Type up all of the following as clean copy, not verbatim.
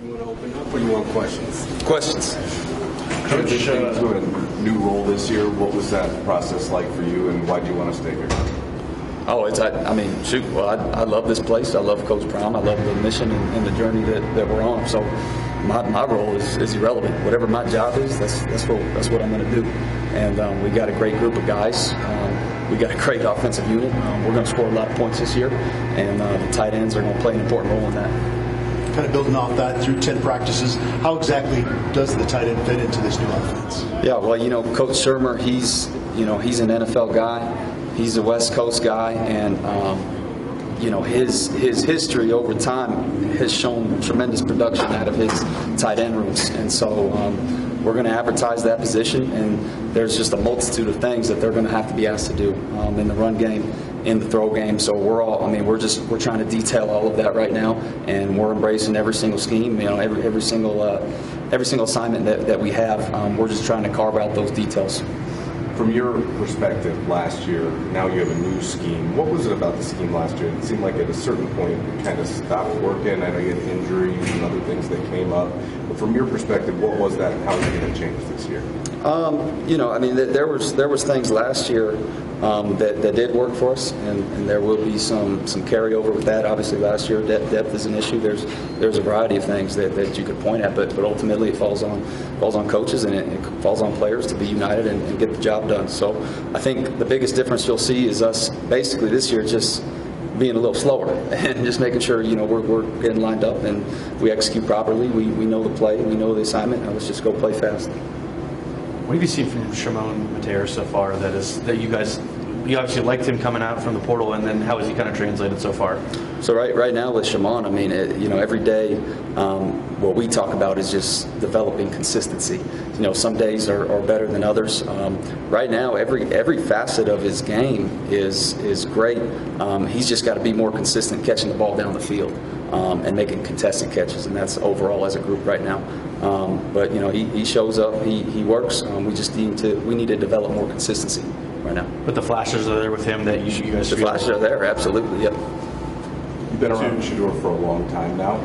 You want to open up or you want questions? Questions. Coach, into a new role this year, what was that process like for you, and why do you want to stay here? Oh, I mean, shoot. Well, I love this place. I love Coach Prime. I love the mission and the journey that we're on. So my role is irrelevant. Whatever my job is, that's what I'm going to do. And we got a great group of guys. We got a great offensive unit. We're going to score a lot of points this year, and the tight ends are going to play an important role in that. Kind of building off that through 10 practices, how exactly does the tight end fit into this new offense? Yeah, well, Coach Shurmur, he's an NFL guy. He's a West Coast guy, and his history over time has shown tremendous production out of his tight end rooms, and so we're going to advertise that position. And there's just a multitude of things that they're going to have to be asked to do in the run game, in the throw game. So we're trying to detail all of that right now, and we're embracing every single scheme. Every single assignment that we have. We're just trying to carve out those details. From your perspective, last year, now you have a new scheme. What was it about the scheme last year? It seemed like at a certain point it kind of stopped working. I know you had injuries and other things that came up. But from your perspective, what was that, and how is it going to change this year? There was things last year that did work for us, and there will be some carryover with that. Obviously, last year depth is an issue. There's a variety of things that you could point at, but ultimately it falls on coaches, and it falls on players to be united and get the job done. So I think the biggest difference you'll see is us basically this year just being a little slower and just making sure we're getting lined up and we execute properly. We know the play, we know the assignment, and let's just go play fast. What have you seen from Chamon Metayer so far that you obviously liked him coming out from the portal, and then how has he kind of translated so far? So right now with Chamon, every day what we talk about is just developing consistency. Some days are better than others. Right now, every facet of his game is great. He's just got to be more consistent catching the ball down the field and making contested catches, and that's overall as a group right now. But he shows up, he works. We need to develop more consistency right now. But the flashes are there with him that you guys. The flashes are there, absolutely. Yep. You've been around Shurmur for a long time now.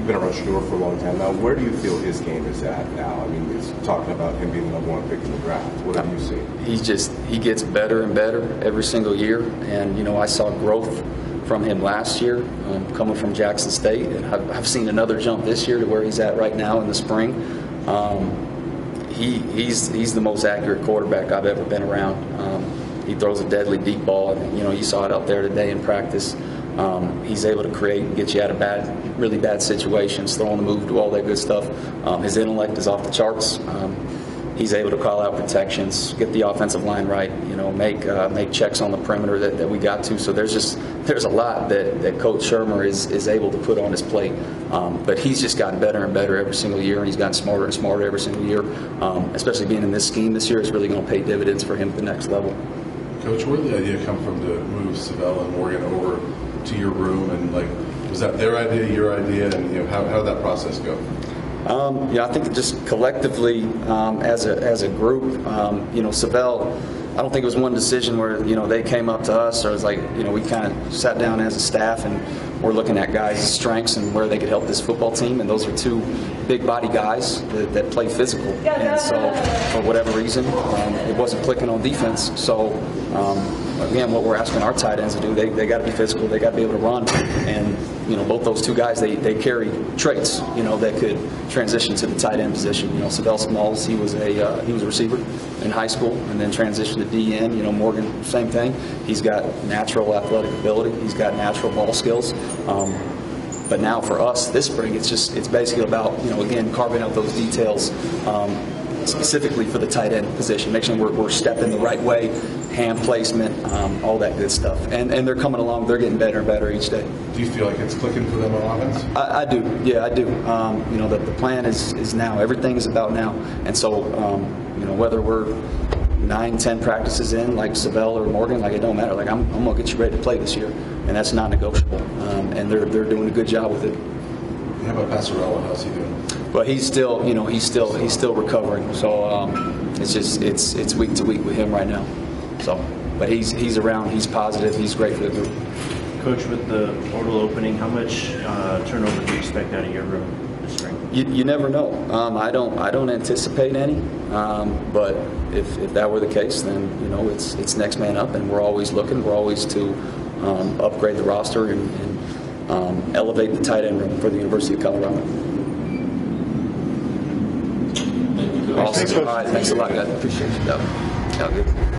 Where do you feel his game is at now? I mean, he's talking about him being the #1 pick in the draft. What have you seen? He gets better and better every single year, and I saw growth from him last year, coming from Jackson State, and I've seen another jump this year to where he's at right now in the spring. He's the most accurate quarterback I've ever been around. He throws a deadly deep ball, and you saw it out there today in practice. He's able to create and get you out of really bad situations, throw on the move, do all that good stuff. His intellect is off the charts. He's able to call out protections, get the offensive line right, make checks on the perimeter that we got to. So there's a lot that Coach Shurmur is able to put on his plate. But he's just gotten better and better every single year, and he's gotten smarter and smarter every single year. Especially being in this scheme this year, it's really going to pay dividends for him at the next level. Coach, where did the idea come from to move Savell and Morgan over to your room, and was that their idea, your idea, and how did that process go? I think just collectively as a group, Savell, I don't think it was one decision where they came up to us, or it was like we kind of sat down as a staff and we're looking at guys' strengths and where they could help this football team, and those are two big body guys that play physical, and so for whatever reason it wasn't clicking on defense. So again, what we're asking our tight ends to do, they got to be physical, they got to be able to run, and both those two guys, they carry traits that could transition to the tight end position. Savell Smalls, he was a receiver in high school and then transitioned to DN. Morgan, same thing. He's got natural athletic ability, he's got natural ball skills. But now for us this spring, it's basically about again carving out those details specifically for the tight end position, making sure we're stepping the right way, hand placement, all that good stuff. And they're coming along, they're getting better and better each day. Do you feel like it's clicking for them on offense? I do, yeah, I do. The plan is now. Everything is about now. And so, whether we're 9-10 practices in, like Savell or Morgan, it don't matter. I'm going to get you ready to play this year, and that's not negotiable. And they're doing a good job with it. How about Passarella? How's he doing? Well, he's still recovering. So it's week to week with him right now. So, but he's around. He's positive. He's great for the group. Coach, with the portal opening, how much turnover do you expect out of your room? your strength? You never know. I don't anticipate any. But if that were the case, then it's next man up, and we're always looking. We're always to upgrade the roster and elevate the tight end room for the University of Colorado. Awesome. All right, thanks a lot, guys. Appreciate you. Yeah, good.